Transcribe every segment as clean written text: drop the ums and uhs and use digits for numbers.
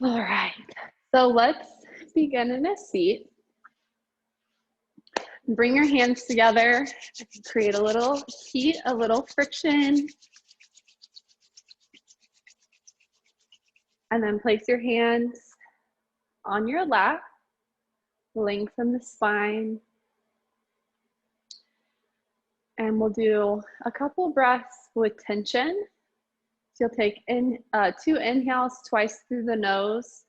All right, so let's begin in a seat. Bring your hands together, create a little heat, a little friction. And then place your hands on your lap, lengthen the spine. And we'll do a couple breaths with tension. So you'll take 2 inhales twice through the nose.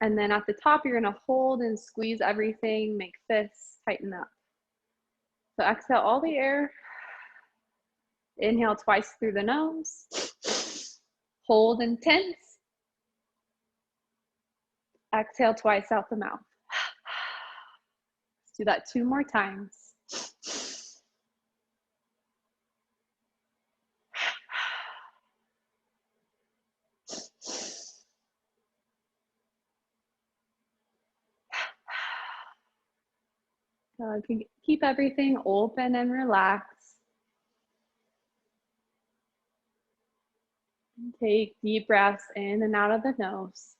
And then at the top, you're gonna hold and squeeze everything, make fists, tighten up. So exhale all the air. Inhale twice through the nose. Hold and tense. Exhale twice out the mouth. Let's do that 2 more times. Keep everything open and relaxed. And take deep breaths in and out of the nose.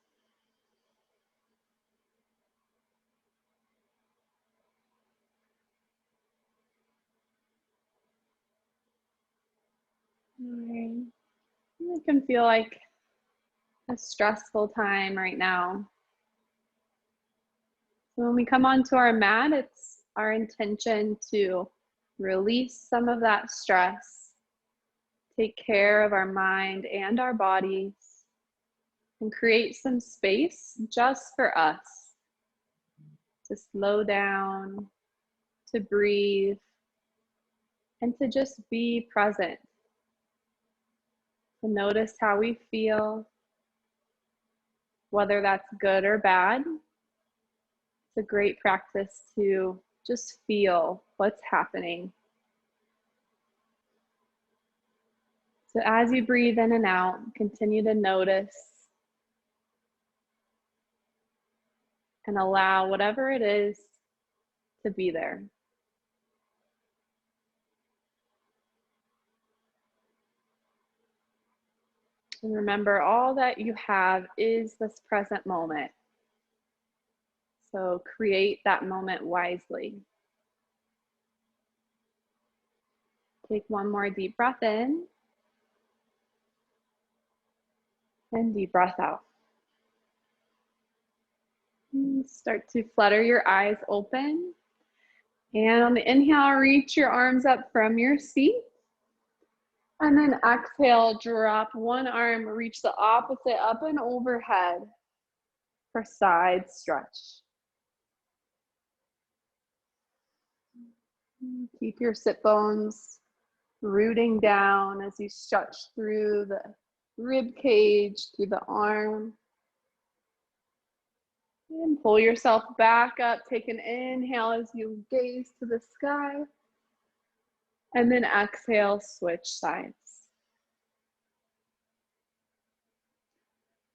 All right. It can feel like a stressful time right now. So when we come onto our mat, it's our intention to release some of that stress, take care of our mind and our bodies, and create some space just for us to slow down, to breathe, and to just be present, to notice how we feel, whether that's good or bad. It's a great practice to just feel what's happening. So as you breathe in and out, continue to notice and allow whatever it is to be there. And remember, all that you have is this present moment. So create that moment wisely. Take one more deep breath in and deep breath out. And start to flutter your eyes open. And on the inhale, reach your arms up from your seat. And then exhale, drop one arm, reach the opposite up and overhead for side stretch. Keep your sit bones rooting down as you stretch through the rib cage, through the arm. And pull yourself back up. Take an inhale as you gaze to the sky. And then exhale, switch sides.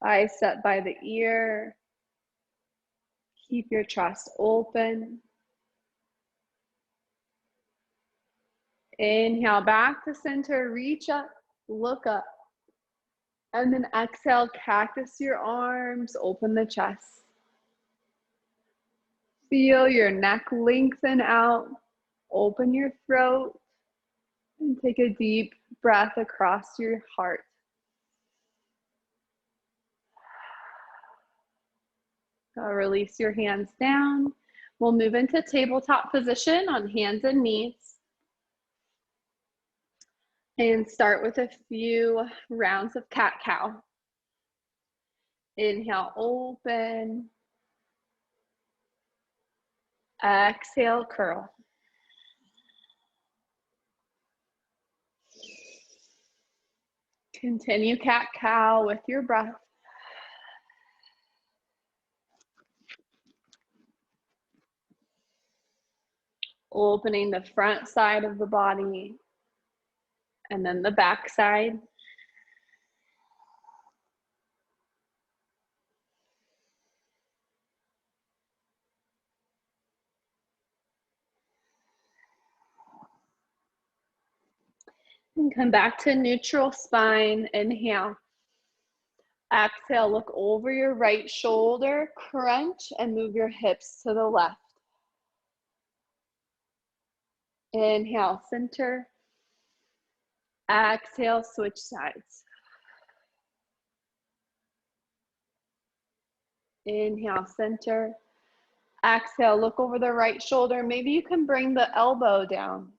Bicep by the ear. Keep your chest open. Inhale back to center, reach up, look up. And then exhale, cactus your arms, open the chest. Feel your neck lengthen out, open your throat, and take a deep breath across your heart. Release your hands down. We'll move into tabletop position on hands and knees. And start with a few rounds of cat-cow. Inhale, open. Exhale, curl. Continue cat-cow with your breath. Opening the front side of the body and then the back side. And come back to neutral spine. Inhale. Exhale, look over your right shoulder, crunch, and move your hips to the left. Inhale, center. Exhale, switch sides. Inhale, center. Exhale, look over the right shoulder. Maybe you can bring the elbow down.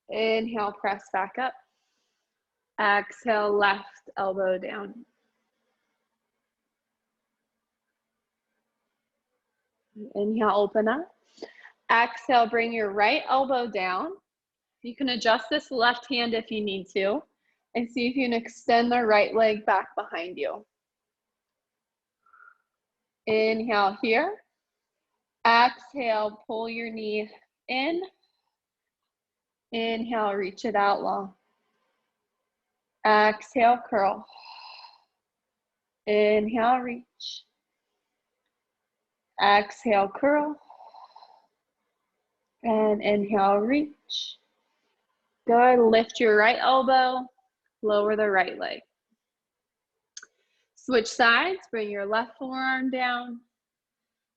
Inhale, press back up. Exhale, left elbow down. Inhale, open up. Exhale, bring your right elbow down. You can adjust this left hand if you need to, and see if you can extend the right leg back behind you. Inhale here. Exhale, pull your knee in. Inhale, reach it out long. Exhale, curl. Inhale, reach. Exhale, curl. And inhale, reach. Good. Lift your right elbow, lower the right leg. Switch sides, bring your left forearm down.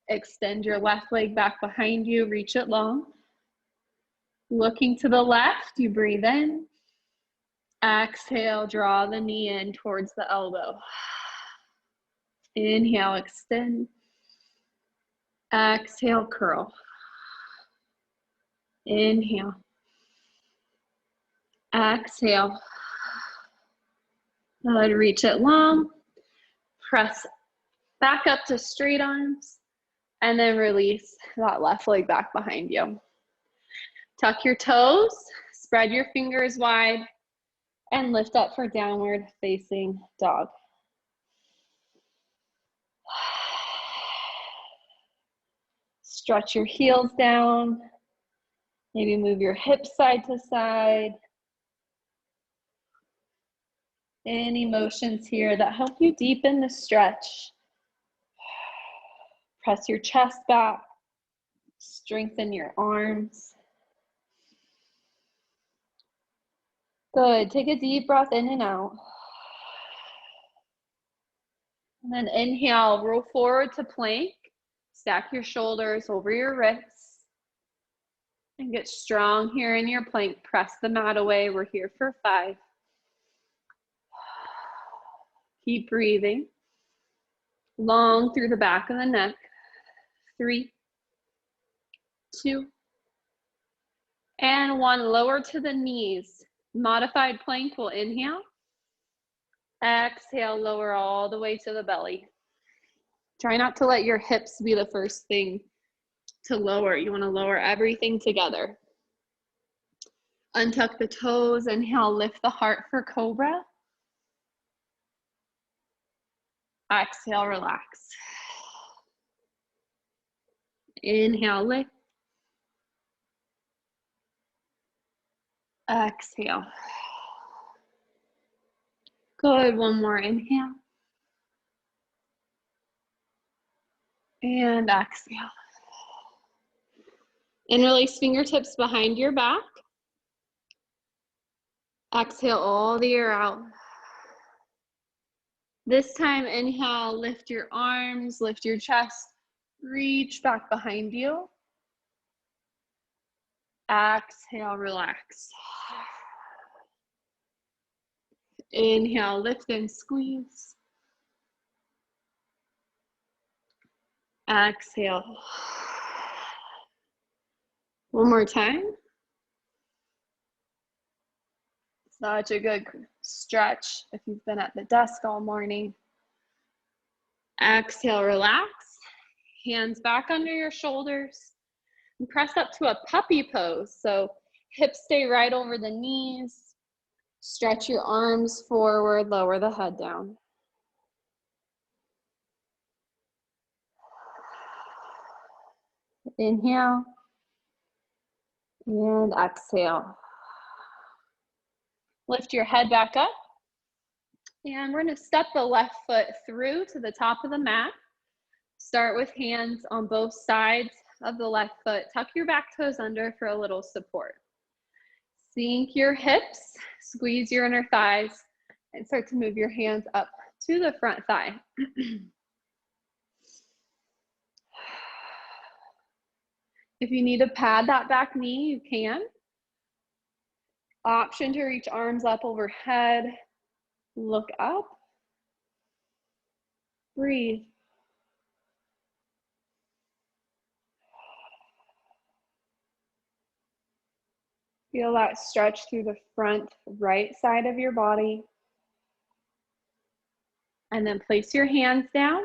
Extend your left leg back behind you, reach it long. Looking to the left, you breathe in. Exhale, draw the knee in towards the elbow. Inhale, extend. Exhale, curl. Inhale. Exhale. Good, reach it long. Press back up to straight arms. And then release that left leg back behind you. Tuck your toes, spread your fingers wide, and lift up for downward facing dog. Stretch your heels down. Maybe move your hips side to side. Any motions here that help you deepen the stretch. Press your chest back. Strengthen your arms. Good. Take a deep breath in and out. And then inhale, roll forward to plank. Stack your shoulders over your wrists. And get strong here in your plank. Press the mat away. We're here for 5. Keep breathing. Long through the back of the neck. 3, 2, and 1. Lower to the knees. Modified plank will inhale. Exhale, lower all the way to the belly. Try not to let your hips be the first thing to lower. You want to lower everything together. Untuck the toes. Inhale, lift the heart for cobra. Exhale, relax. Inhale, lift. Exhale. Good. One more inhale. And exhale. And release fingertips behind your back. Exhale all the air out. This time, inhale, lift your arms, lift your chest, reach back behind you. Exhale, relax. Inhale, lift and squeeze. Exhale. One more time. Such a good stretch if you've been at the desk all morning. Exhale, relax. Hands back under your shoulders. And press up to a puppy pose. So hips stay right over the knees. Stretch your arms forward, lower the head down. Inhale. And exhale. Lift your head back up. And we're going to step the left foot through to the top of the mat. Start with hands on both sides of the left foot. Tuck your back toes under for a little support. Sink your hips, squeeze your inner thighs, And start to move your hands up to the front thigh. If you need to pad that back knee, you can. Option to reach arms up overhead. Look up. Breathe. Feel that stretch through the front right side of your body. And then place your hands down.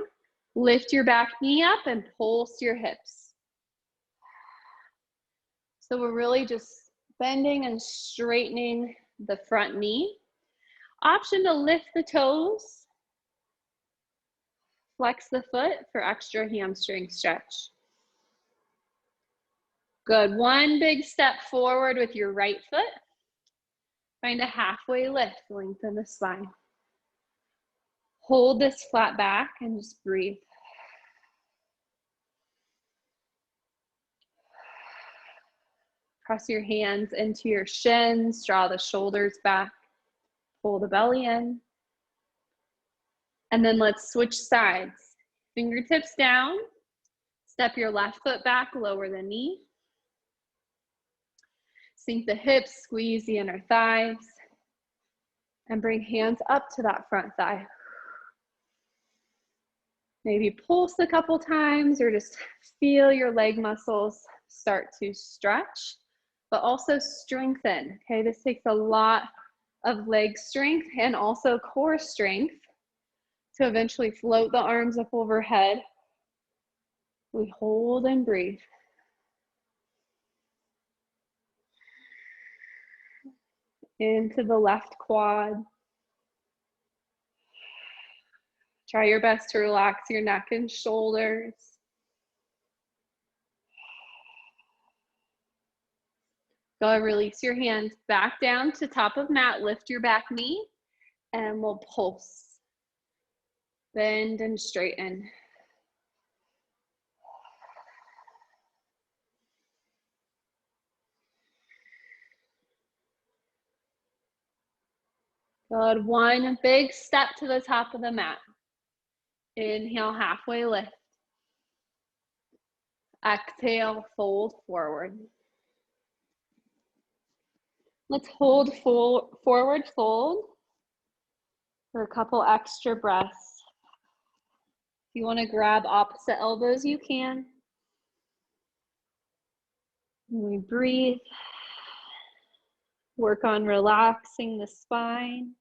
Lift your back knee up and pulse your hips. So we're really just bending and straightening the front knee. Option to lift the toes. Flex the foot for extra hamstring stretch. Good. One big step forward with your right foot. Find a halfway lift, lengthen the spine. Hold this flat back and just breathe. Press your hands into your shins, draw the shoulders back, pull the belly in. And then let's switch sides. Fingertips down, step your left foot back, lower the knee. Sink the hips, squeeze the inner thighs, and bring hands up to that front thigh. Maybe pulse a couple times or just feel your leg muscles start to stretch, but also strengthen. Okay, this takes a lot of leg strength and also core strength to eventually float the arms up overhead. We hold and breathe. Into the left quad. Try your best to relax your neck and shoulders. Go ahead, release your hands back down to top of mat, lift your back knee, and we'll pulse. Bend and straighten. Good, one big step to the top of the mat. Inhale, halfway lift. Exhale, fold forward. Let's hold forward fold for a couple extra breaths. If you want to grab opposite elbows, you can. And we breathe. Work on relaxing the spine.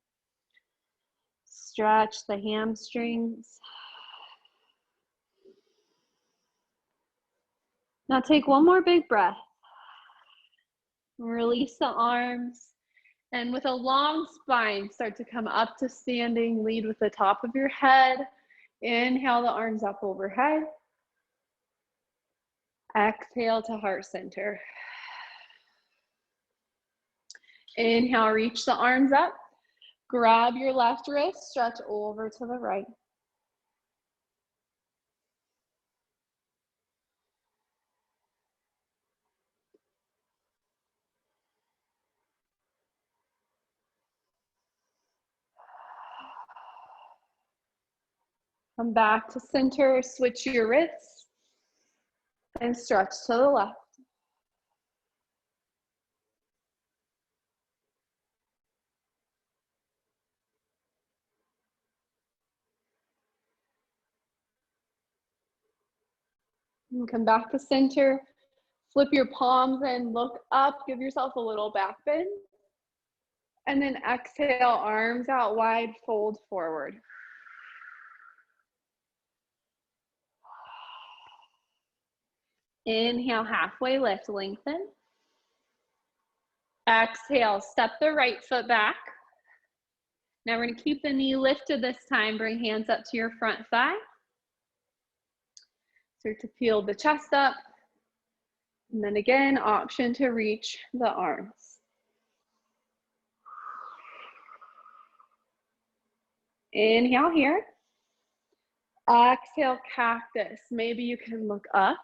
Stretch the hamstrings. Now take one more big breath. Release the arms. And with a long spine, start to come up to standing. Lead with the top of your head. Inhale the arms up overhead. Exhale to heart center. Inhale, reach the arms up. Grab your left wrist, stretch over to the right. Come back to center, switch your wrists, and stretch to the left. And come back to center, flip your palms and look up, give yourself a little back bend. And then exhale, arms out wide, fold forward. Inhale, halfway lift, lengthen. Exhale, step the right foot back. Now we're going to keep the knee lifted this time. Bring hands up to your front thigh. Start to peel the chest up. And then again, option to reach the arms. Inhale here. Exhale, cactus. Maybe you can look up.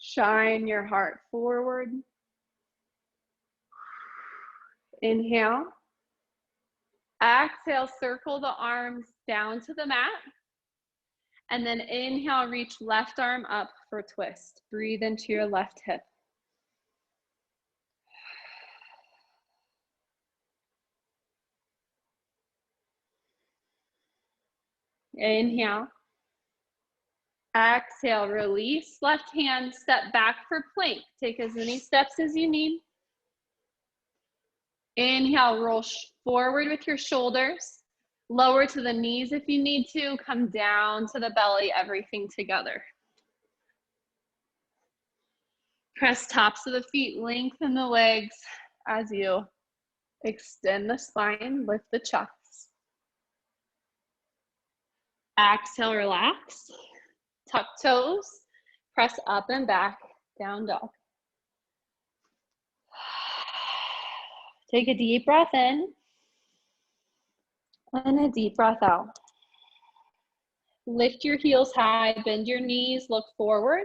Shine your heart forward. Inhale. Exhale, circle the arms down to the mat. And then inhale, reach left arm up for twist. Breathe into your left hip. Inhale. Exhale, release. Left hand, step back for plank. Take as many steps as you need. Inhale, roll forward with your shoulders. Lower to the knees if you need to. Come down to the belly, everything together. Press tops of the feet, lengthen the legs as you extend the spine, lift the chest. Exhale, relax. Tuck toes, press up and back, down dog. Take a deep breath in and a deep breath out. Lift your heels high, bend your knees, look forward,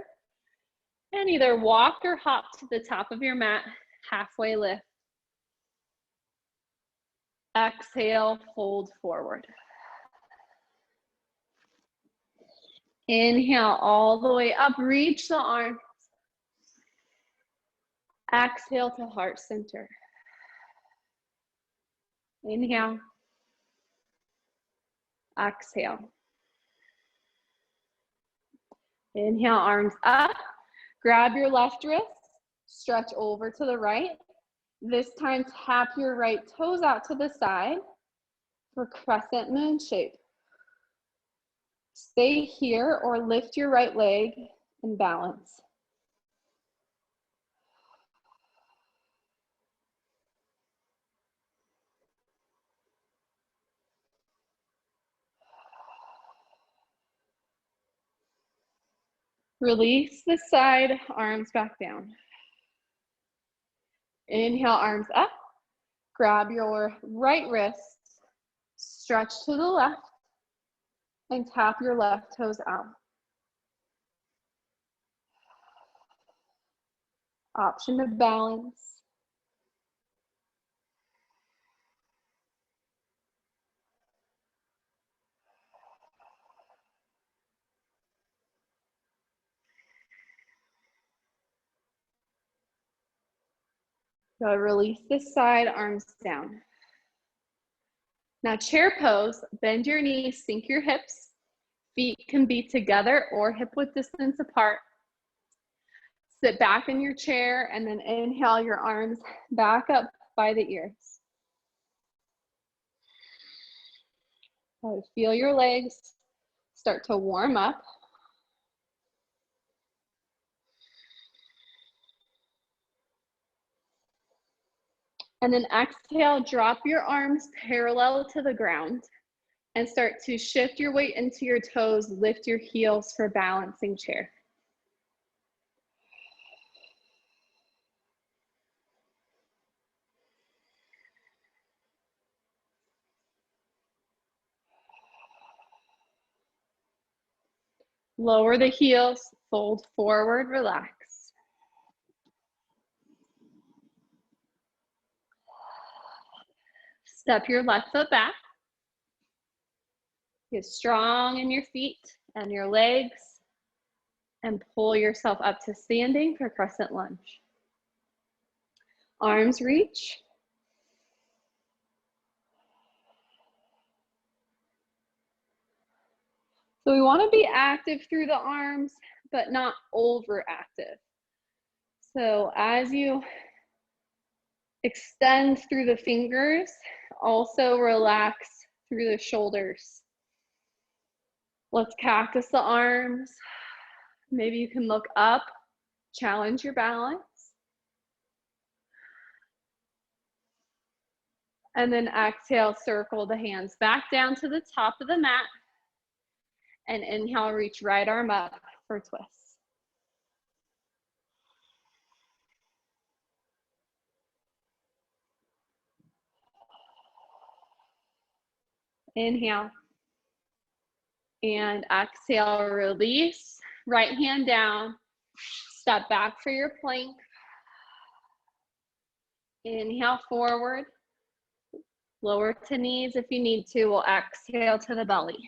and either walk or hop to the top of your mat, halfway lift. Exhale, fold forward. Inhale all the way up, reach the arms. Exhale to heart center. Inhale. Exhale. Inhale, arms up. Grab your left wrist, stretch over to the right. This time, tap your right toes out to the side for crescent moon shape. Stay here or lift your right leg and balance. Release the side, arms back down. Inhale, arms up. Grab your right wrist, stretch to the left, and tap your left toes out. Option to balance. So release this side, arms down. Now chair pose, bend your knees, sink your hips. Feet can be together or hip width distance apart. Sit back in your chair and then inhale your arms back up by the ears. Feel your legs start to warm up. And then exhale, drop your arms parallel to the ground and start to shift your weight into your toes, lift your heels for balancing chair. Lower the heels, fold forward, relax. Step your left foot back. Get strong in your feet and your legs and pull yourself up to standing for crescent lunge. Arms reach. So we want to be active through the arms, but not overactive. So as you extend through the fingers, also relax through the shoulders. Let's cactus the arms. Maybe you can look up, challenge your balance. And then exhale, circle the hands back down to the top of the mat. And inhale, reach right arm up for twist. Inhale. And exhale, release. Right hand down. Step back for your plank. Inhale forward. Lower to knees if you need to. We'll exhale to the belly.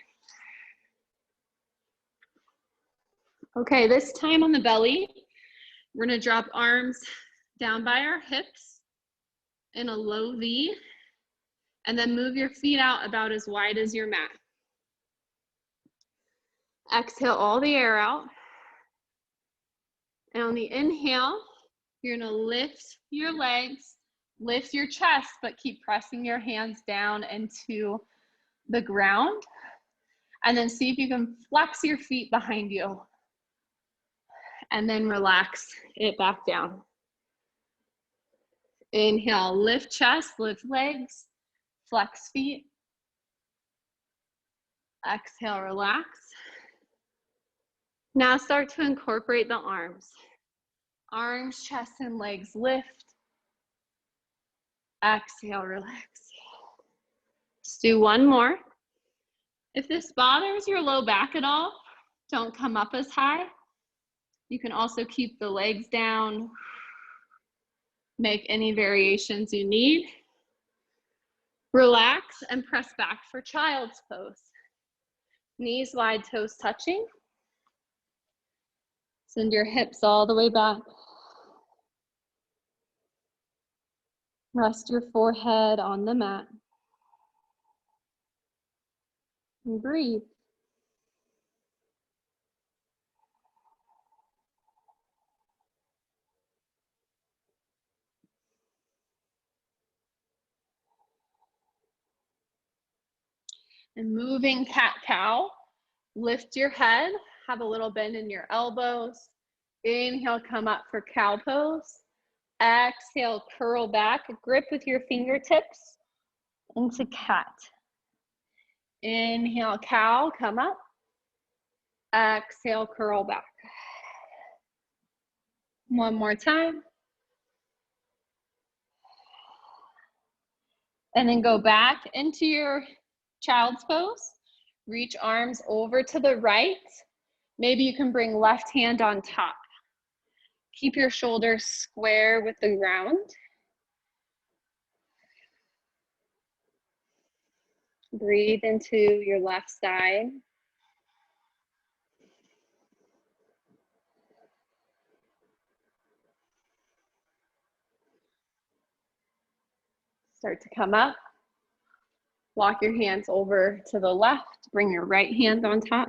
Okay, this time on the belly, we're gonna drop arms down by our hips in a low V, and then move your feet out about as wide as your mat. Exhale all the air out. And on the inhale, you're gonna lift your legs, lift your chest, but keep pressing your hands down into the ground. And then see if you can flex your feet behind you. And then relax it back down. Inhale, lift chest, lift legs, flex feet. Exhale, relax. Now start to incorporate the arms. Arms, chest, and legs lift. Exhale, relax. Let's do one more. If this bothers your low back at all, don't come up as high. You can also keep the legs down. Make any variations you need. Relax and press back for child's pose. Knees wide, toes touching. Send your hips all the way back. Rest your forehead on the mat. And breathe. And moving cat-cow, lift your head, have a little bend in your elbows. Inhale, come up for cow pose. Exhale, curl back, grip with your fingertips into cat. Inhale, cow, come up. Exhale, curl back. One more time. And then go back into your child's pose. Reach arms over to the right. Maybe you can bring left hand on top. Keep your shoulders square with the ground. Breathe into your left side. Start to come up. Walk your hands over to the left. Bring your right hand on top.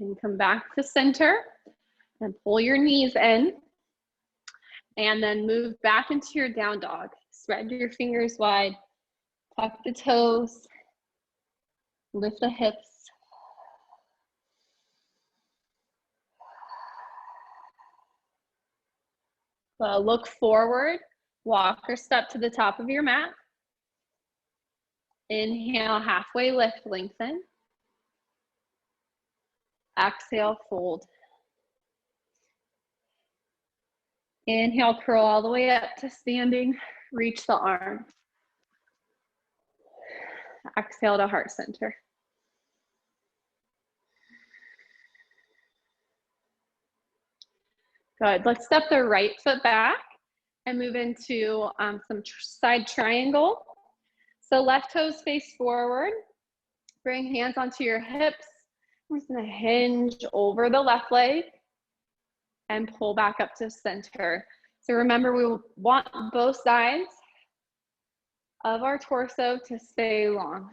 And come back to center and pull your knees in. And then move back into your down dog. Spread your fingers wide. Tuck the toes. Lift the hips. Look forward. Walk or step to the top of your mat. Inhale, halfway lift, lengthen. Exhale, fold. Inhale, curl all the way up to standing. Reach the arm. Exhale to heart center. Good. Let's step the right foot back and move into some side triangle. So left toes face forward. Bring hands onto your hips. We're just gonna hinge over the left leg and pull back up to center. So remember, we want both sides of our torso to stay long.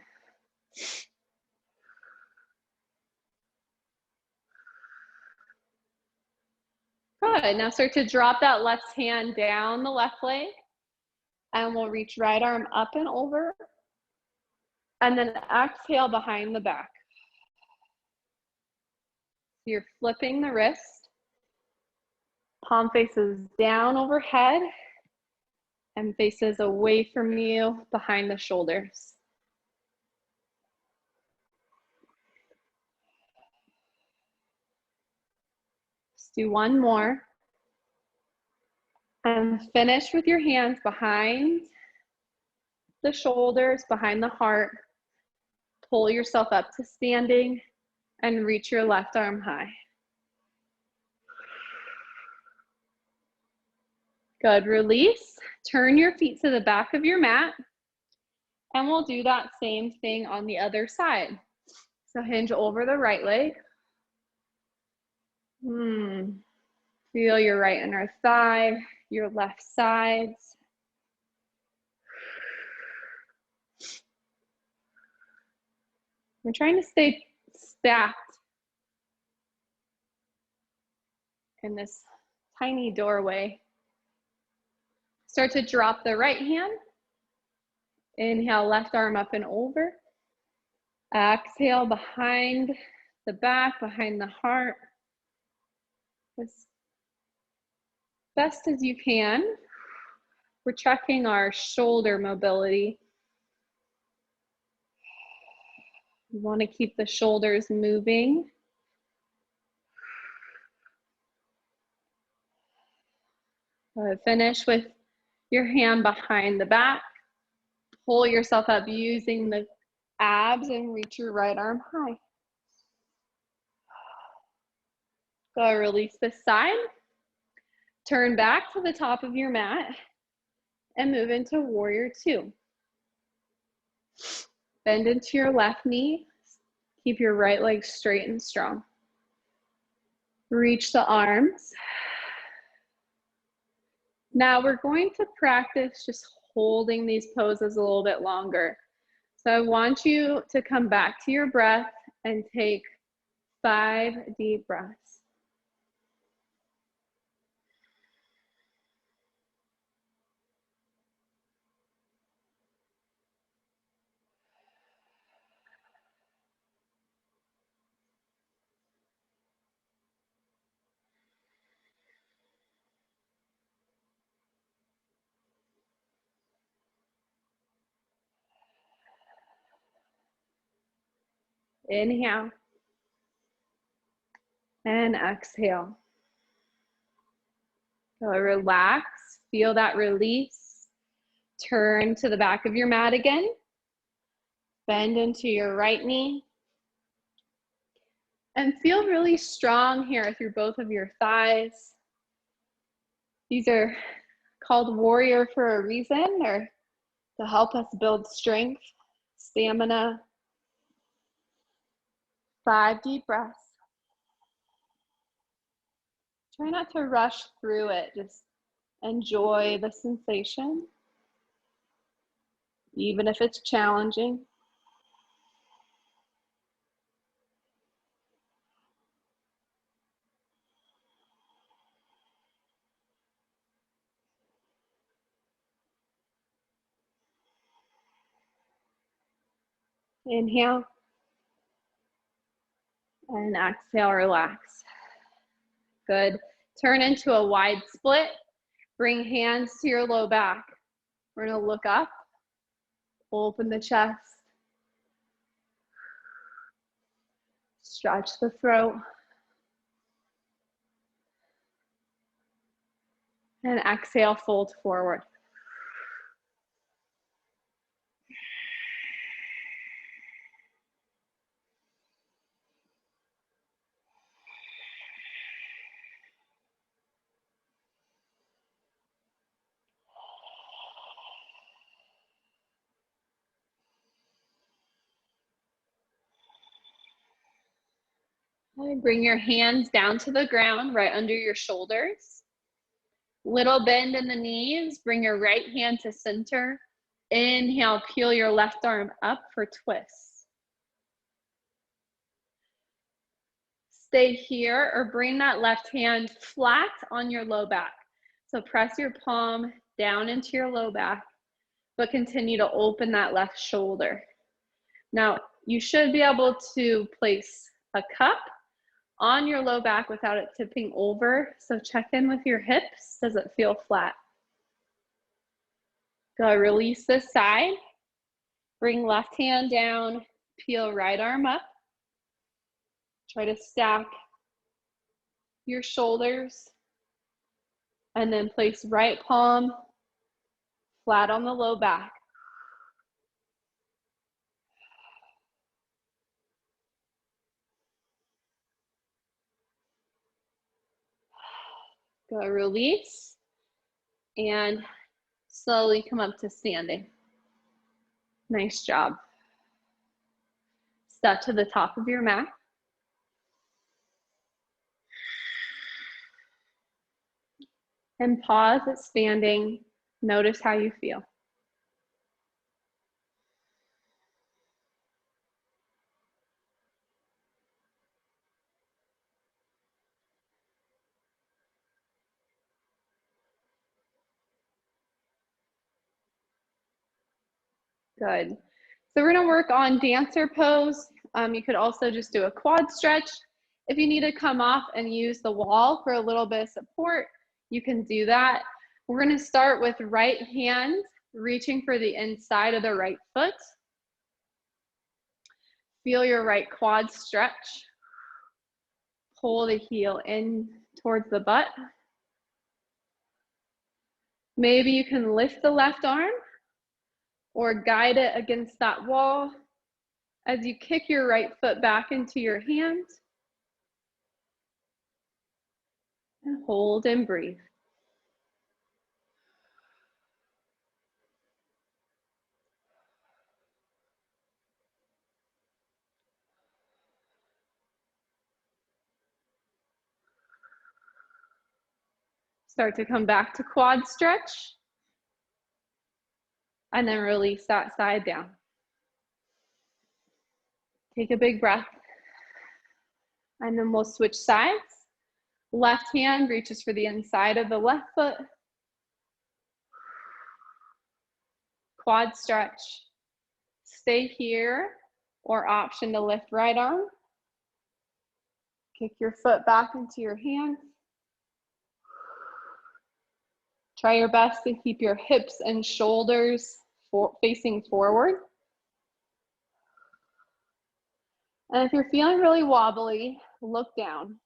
Good, now start to drop that left hand down the left leg, and we'll reach right arm up and over, and then exhale behind the back. You're flipping the wrist, palm faces down overhead, and faces away from you behind the shoulders. Let's do one more. And finish with your hands behind the shoulders, behind the heart. Pull yourself up to standing and reach your left arm high. Good, release. Turn your feet to the back of your mat. And we'll do that same thing on the other side. So hinge over the right leg. Feel your right inner thigh, your left sides. We're trying to stay stacked in this tiny doorway. Start to drop the right hand. Inhale, left arm up and over. Exhale, behind the back, behind the heart. As best as you can. We're checking our shoulder mobility. You want to keep the shoulders moving. Finish with your hand behind the back. Pull yourself up using the abs and reach your right arm high. Go release this side. Turn back to the top of your mat and move into warrior two. Bend into your left knee. Keep your right leg straight and strong. Reach the arms. Now we're going to practice just holding these poses a little bit longer. So I want you to come back to your breath and take 5 deep breaths. Inhale and exhale. So relax, feel that release. Turn to the back of your mat again. Bend into your right knee. And feel really strong here through both of your thighs. These are called warrior for a reason. They're to help us build strength, stamina. 5 deep breaths. Try not to rush through it. Just enjoy the sensation, even if it's challenging. Inhale and exhale, relax. Good. Turn into a wide split. Bring hands to your low back. We're going to look up, open the chest, stretch the throat, and exhale, fold forward. Bring your hands down to the ground, right under your shoulders. Little bend in the knees. Bring your right hand to center. Inhale, peel your left arm up for twists. Stay here or bring that left hand flat on your low back. So press your palm down into your low back, but continue to open that left shoulder. Now, you should be able to place a cup on your low back without it tipping over. So check in with your hips. Does it feel flat? Go release this side. Bring left hand down, peel right arm up. Try to stack your shoulders. And then place right palm flat on the low back. Go release and slowly come up to standing. Nice job. Step to the top of your mat. And pause at standing. Notice how you feel. Good. So we're gonna work on dancer pose. You could also just do a quad stretch. If you need to come off and use the wall for a little bit of support, you can do that. We're gonna start with right hand, reaching for the inside of the right foot. Feel your right quad stretch. Pull the heel in towards the butt. Maybe you can lift the left arm or guide it against that wall as you kick your right foot back into your hand. And hold and breathe. Start to come back to quad stretch. And then release that side down. Take a big breath. And then we'll switch sides. Left hand reaches for the inside of the left foot. Quad stretch. Stay here, or option to lift right arm. Kick your foot back into your hand. Try your best to keep your hips and shoulders facing forward. And if you're feeling really wobbly, look down.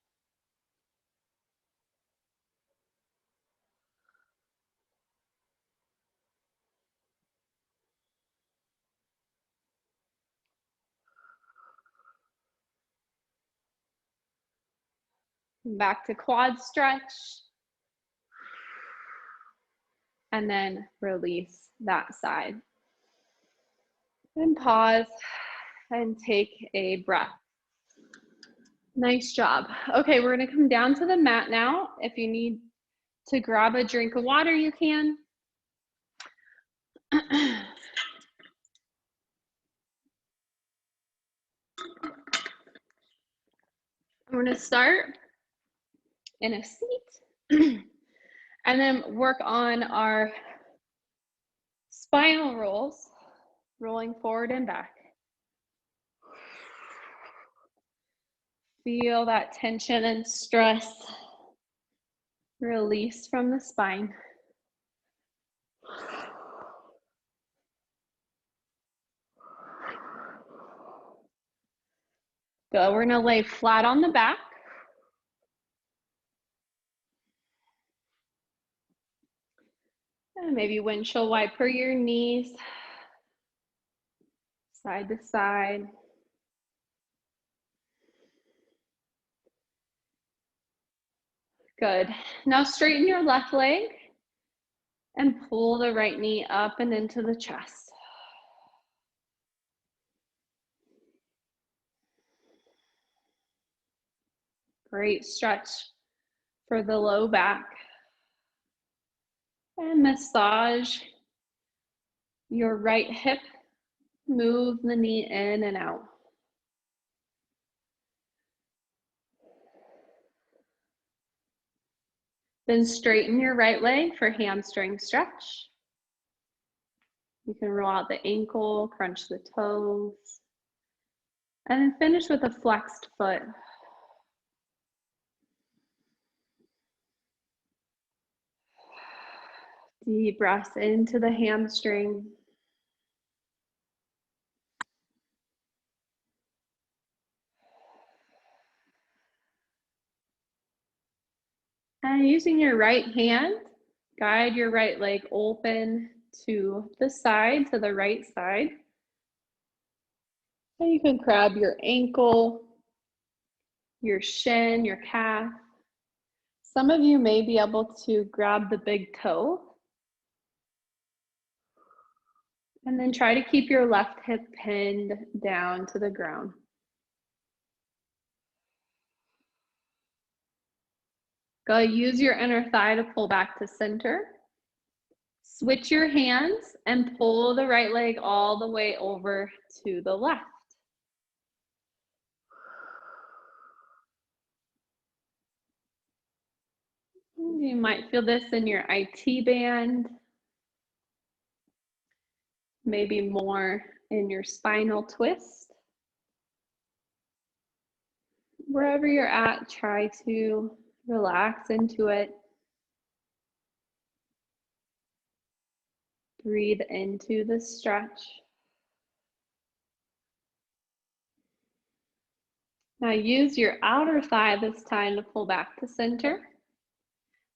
Back to quad stretch. And then release that side. And pause and take a breath. Nice job. Okay, we're gonna come down to the mat now. If you need to grab a drink of water, you can. I'm gonna start in a seat and then work on our spinal rolls, rolling forward and back. Feel that tension and stress release from the spine. Good, we're gonna lay flat on the back. And maybe windshield wiper your knees, side to side. Good. Now straighten your left leg and pull the right knee up and into the chest. Great stretch for the low back. And massage your right hip. Move the knee in and out. Then straighten your right leg for hamstring stretch. You can roll out the ankle, crunch the toes, and then finish with a flexed foot. Deep breaths into the hamstring. And using your right hand, guide your right leg open to the side, to the right side. And you can grab your ankle, your shin, your calf. Some of you may be able to grab the big toe. And then try to keep your left hip pinned down to the ground. Go use your inner thigh to pull back to center. Switch your hands and pull the right leg all the way over to the left. You might feel this in your IT band, maybe more in your spinal twist. Wherever you're at, try to relax into it. Breathe into the stretch. Now use your outer thigh this time to pull back to center.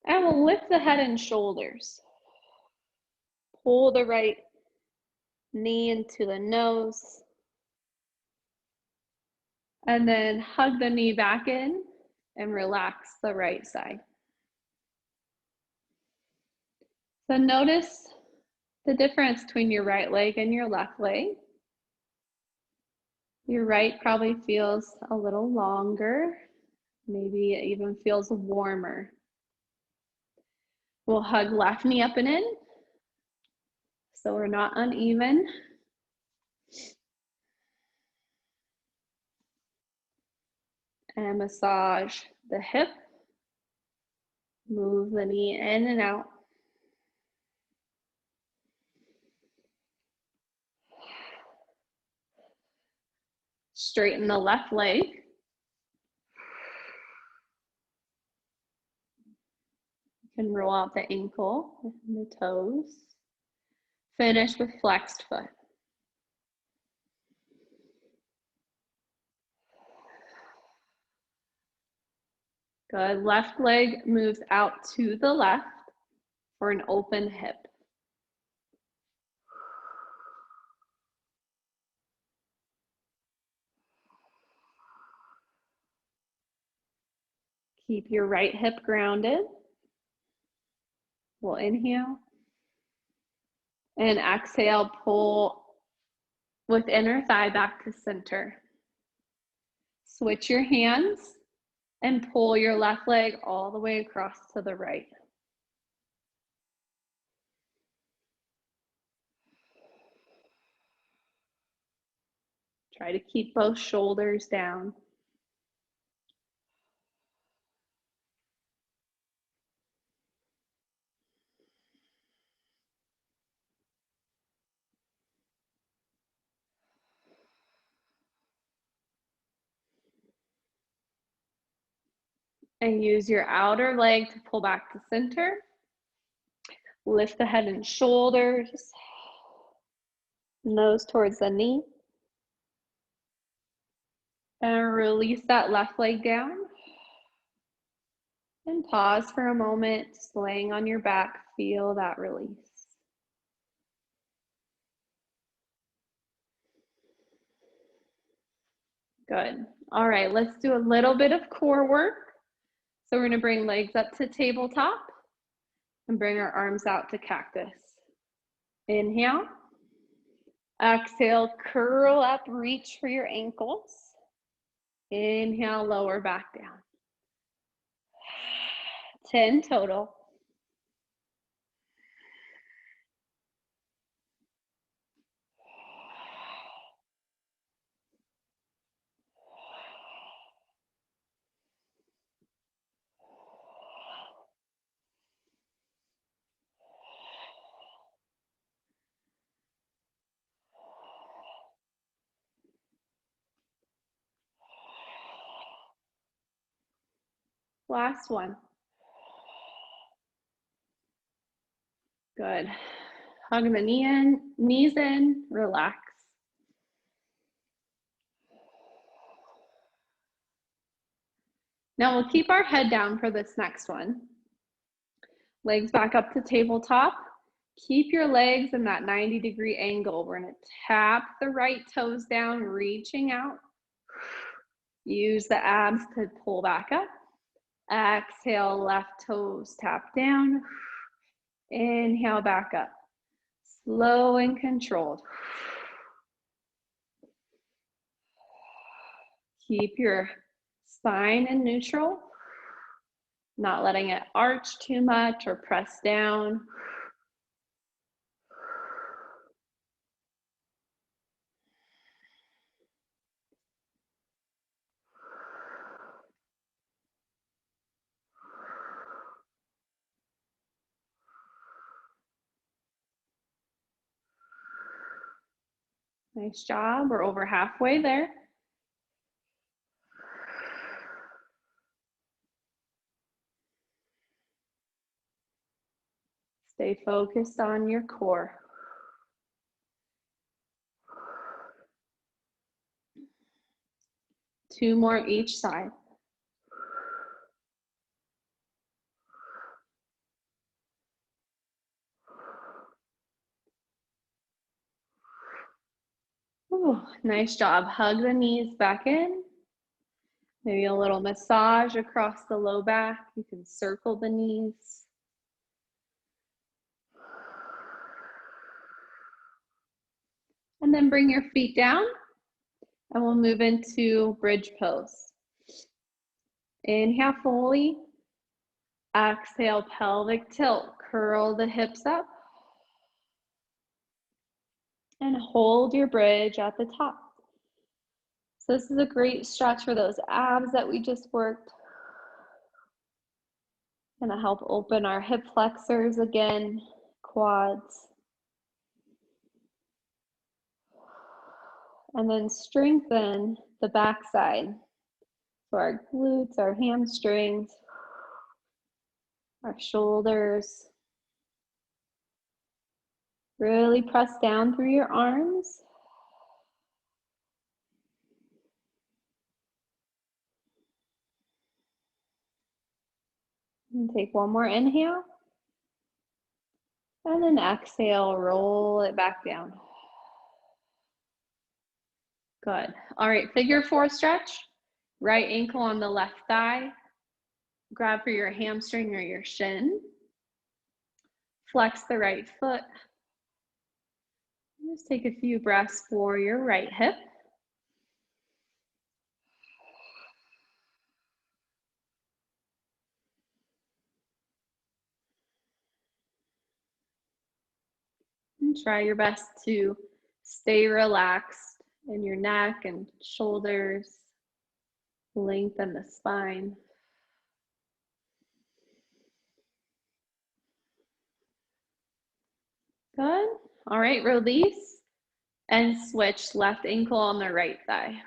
And we'll lift the head and shoulders. Pull the right knee into the nose. And then hug the knee back in and relax the right side. So notice the difference between your right leg and your left leg. Your right probably feels a little longer. Maybe it even feels warmer. We'll hug left knee up and in, so we're not uneven. And massage the hip. Move the knee in and out. Straighten the left leg. You can roll out the ankle and the toes. Finish with flexed foot. Good. Left leg moves out to the left for an open hip. Keep your right hip grounded. We'll inhale. And exhale, pull with inner thigh back to center. Switch your hands and pull your left leg all the way across to the right. Try to keep both shoulders down. And use your outer leg to pull back to center. Lift the head and shoulders. Nose towards the knee. And release that left leg down. And pause for a moment, just laying on your back, feel that release. Good. All right, let's do a little bit of core work. So we're gonna bring legs up to tabletop and bring our arms out to cactus. Inhale. Exhale, curl up, reach for your ankles. Inhale, lower back down. 10 total. Last one. Good. Hug the knees in, relax. Now we'll keep our head down for this next one. Legs back up to tabletop. Keep your legs in that 90-degree angle. We're gonna tap the right toes down, reaching out. Use the abs to pull back up. Exhale, left toes tap down. Inhale, back up. Slow and controlled. Keep your spine in neutral, not letting it arch too much or press down. Nice job. We're over halfway there. Stay focused on your core. Two more each side. Ooh, nice job. Hug the knees back in. Maybe a little massage across the low back. You can circle the knees. And then bring your feet down and we'll move into bridge pose. Inhale fully. Exhale, pelvic tilt. Curl the hips up. And hold your bridge at the top. So this is a great stretch for those abs that we just worked. Gonna help open our hip flexors again, quads. And then strengthen the backside. So our glutes, our hamstrings, our shoulders. Really press down through your arms. And take one more inhale. And then exhale, roll it back down. Good. All right, figure four stretch. Right ankle on the left thigh. Grab for your hamstring or your shin. Flex the right foot. Just take a few breaths for your right hip. And try your best to stay relaxed in your neck and shoulders. Lengthen the spine. Good. All right, release and switch left ankle on the right thigh.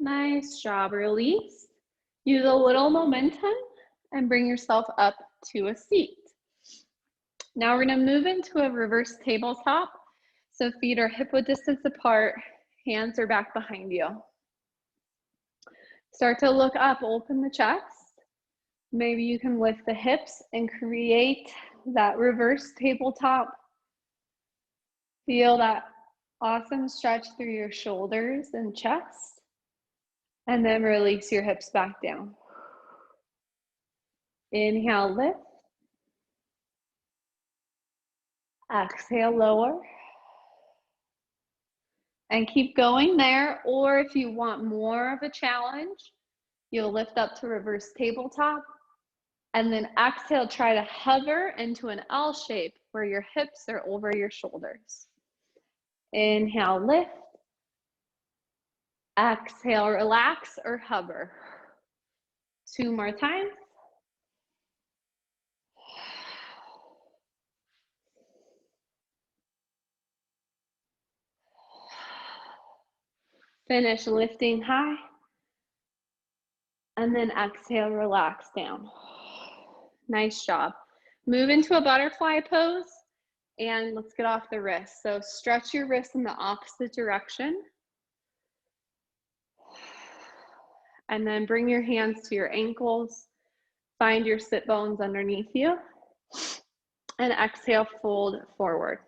Nice job. Release. Use a little momentum and bring yourself up to a seat. Now we're going to move into a reverse tabletop. So feet are hip width distance apart, hands are back behind you. Start to look up, open the chest. Maybe you can lift the hips and create that reverse tabletop. Feel that awesome stretch through your shoulders and chest. And then release your hips back down. Inhale, lift. Exhale, lower. And keep going there, or if you want more of a challenge, you'll lift up to reverse tabletop, and then exhale, try to hover into an L shape where your hips are over your shoulders. Inhale, lift. Exhale, relax or hover. Two more times. Finish lifting high. And then exhale, relax down. Nice job. Move into a butterfly pose and let's get off the wrist. So stretch your wrists in the opposite direction. And then bring your hands to your ankles. Find your sit bones underneath you. And exhale, fold forward.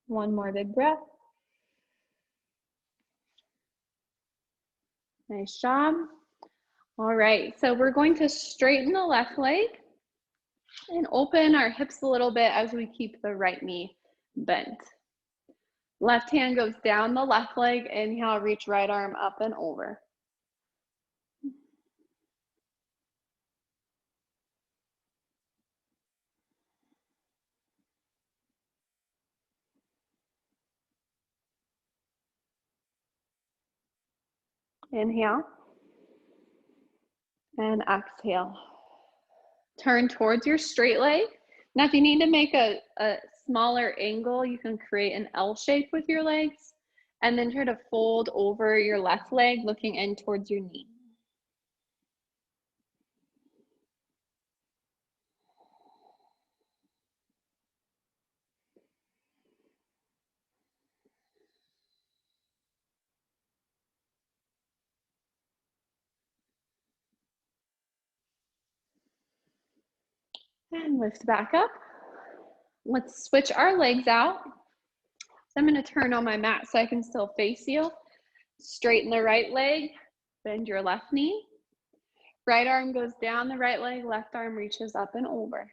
One more big breath. Nice job. All right, so we're going to straighten the left leg and open our hips a little bit as we keep the right knee bent. Left hand goes down the left leg. Inhale, reach right arm up and over. Inhale and exhale. Turn towards your straight leg. Now, if you need to make a smaller angle, you can create an L shape with your legs and then try to fold over your left leg, looking in towards your knee. And lift back up. Let's switch our legs out. So I'm going to turn on my mat so I can still face you. Straighten the right leg, bend your left knee. Right arm goes down the right leg, left arm reaches up and over.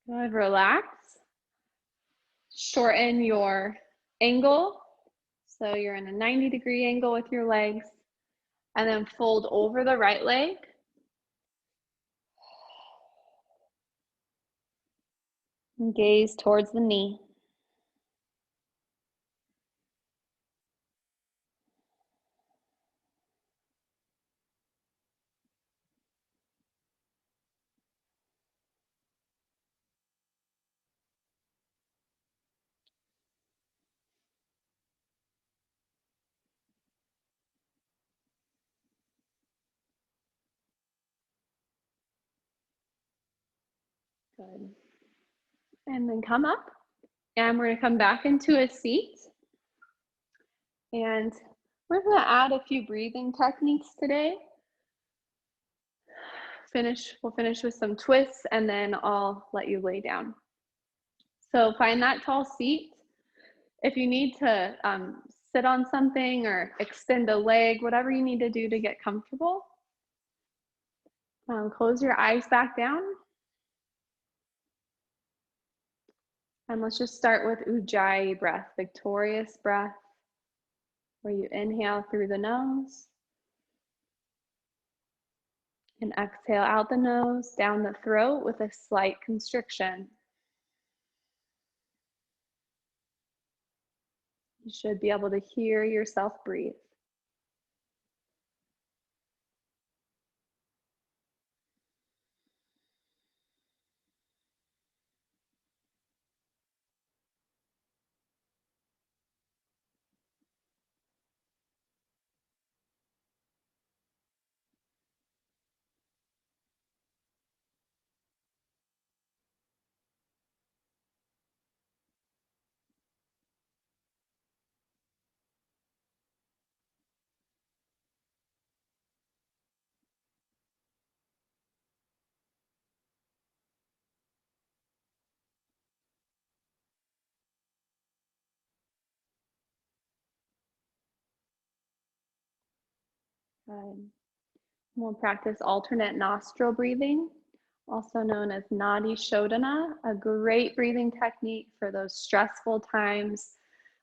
Good, relax. Shorten your angle. So you're in a 90-degree angle with your legs. And then fold over the right leg. And gaze towards the knee. Good. And then come up. And we're going to come back into a seat. And we're going to add a few breathing techniques today. We'll finish with some twists and then I'll let you lay down. So find that tall seat. If you need to sit on something or extend a leg, whatever you need to do to get comfortable. Close your eyes back down. And let's just start with Ujjayi breath, victorious breath, where you inhale through the nose and exhale out the nose, down the throat with a slight constriction. You should be able to hear yourself breathe. We'll practice alternate nostril breathing, also known as Nadi Shodhana, a great breathing technique for those stressful times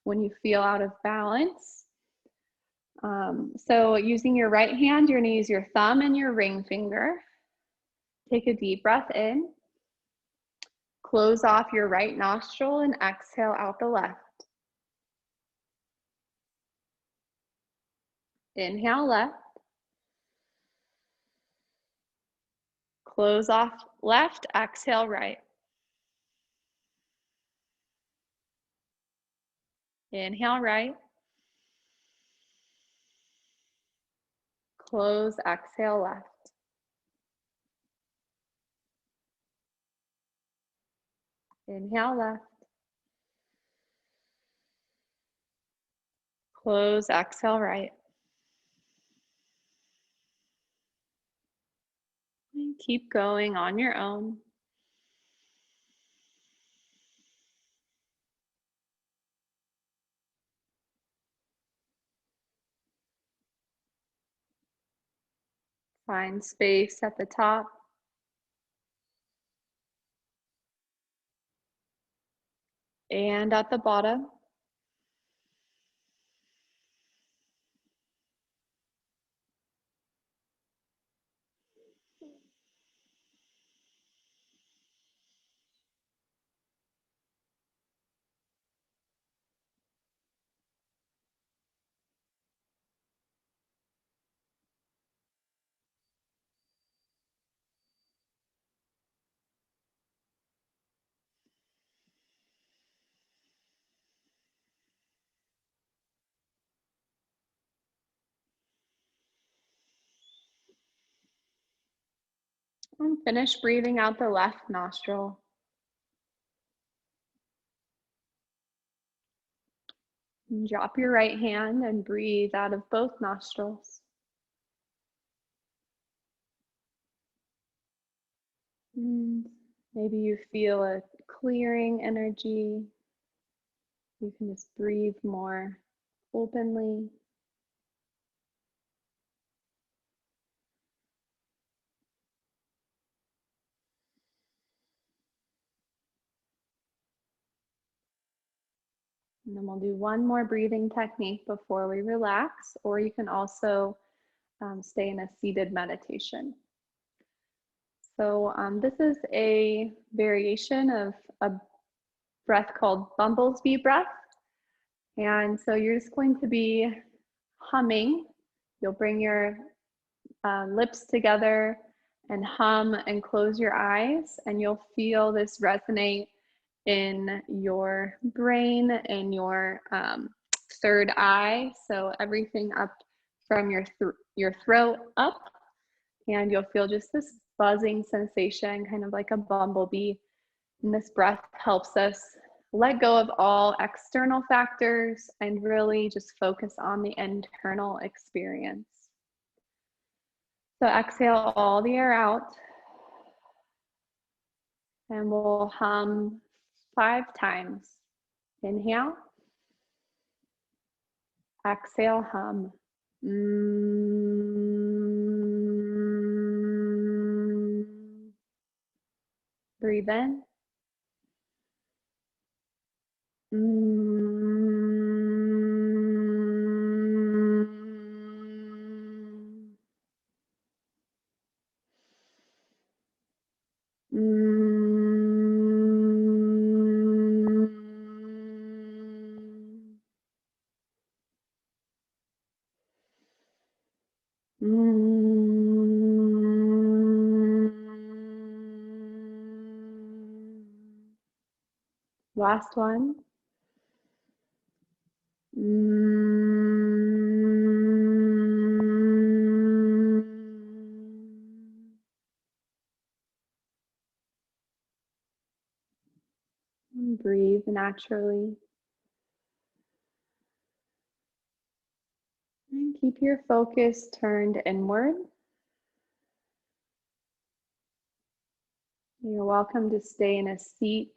when you feel out of balance. So using your right hand, you're going to use your thumb and your ring finger. Take a deep breath in. Close off your right nostril and exhale out the left. Inhale left. Close off left, exhale right. Inhale right. Close, exhale left. Inhale left. Close, exhale right. And keep going on your own. Find space at the top. And at the bottom. And finish breathing out the left nostril. And drop your right hand and breathe out of both nostrils. And maybe you feel a clearing energy. You can just breathe more openly. And then we'll do one more breathing technique before we relax, or you can also stay in a seated meditation. So this is a variation of a breath called Bumble's Bee breath. And so you're just going to be humming. You'll bring your lips together and hum and close your eyes, and you'll feel this resonate in your brain and your third eye. So everything up from your throat up, and you'll feel just this buzzing sensation, kind of like a bumblebee. And this breath helps us let go of all external factors and really just focus on the internal experience. So exhale all the air out, and we'll hum 5 times. Inhale. Exhale, hum. Breathe in. Last one. Breathe naturally. And keep your focus turned inward. You're welcome to stay in a seat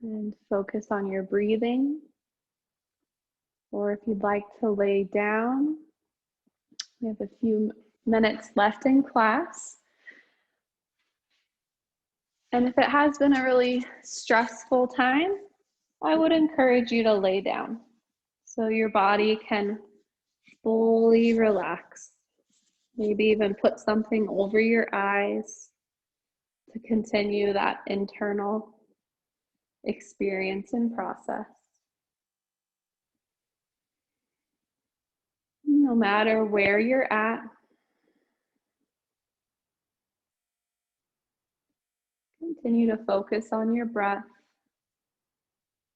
and focus on your breathing. Or if you'd like to lay down, We have a few minutes left in class. And if it has been a really stressful time, I would encourage you to lay down so your body can fully relax. Maybe even put something over your eyes to continue that internal experience and process. No matter where you're at, continue to focus on your breath.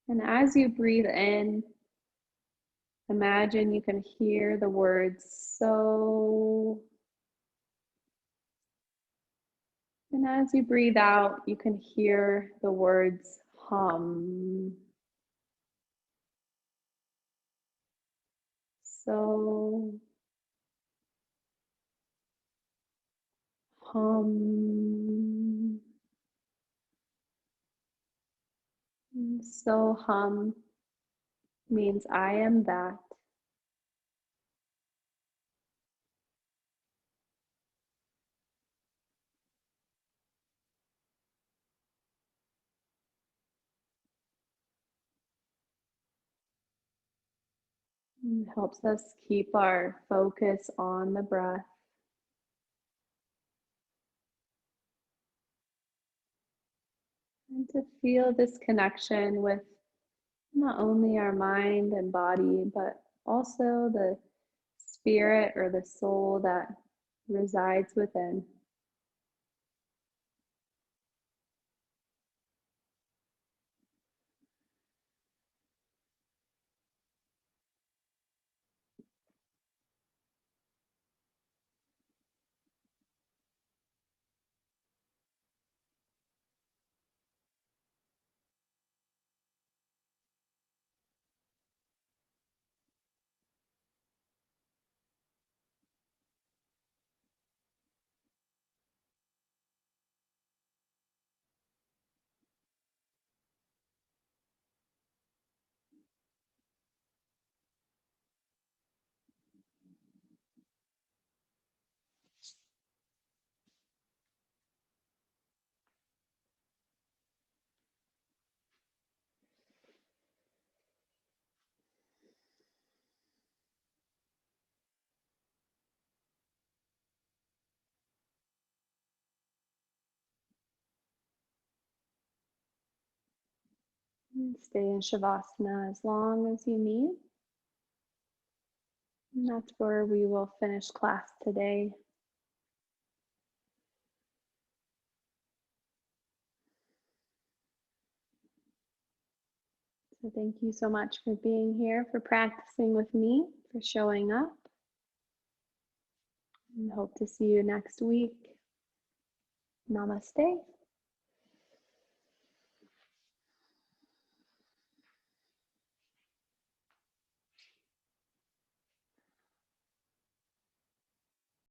And as you breathe in, imagine you can hear the words so. And as you breathe out, you can hear the words hum. So, hum. So hum means I am that. It helps us keep our focus on the breath. And to feel this connection with not only our mind and body, but also the spirit or the soul that resides within. And stay in Shavasana as long as you need. And that's where we will finish class today. So thank you so much for being here, for practicing with me, for showing up. And hope to see you next week. Namaste.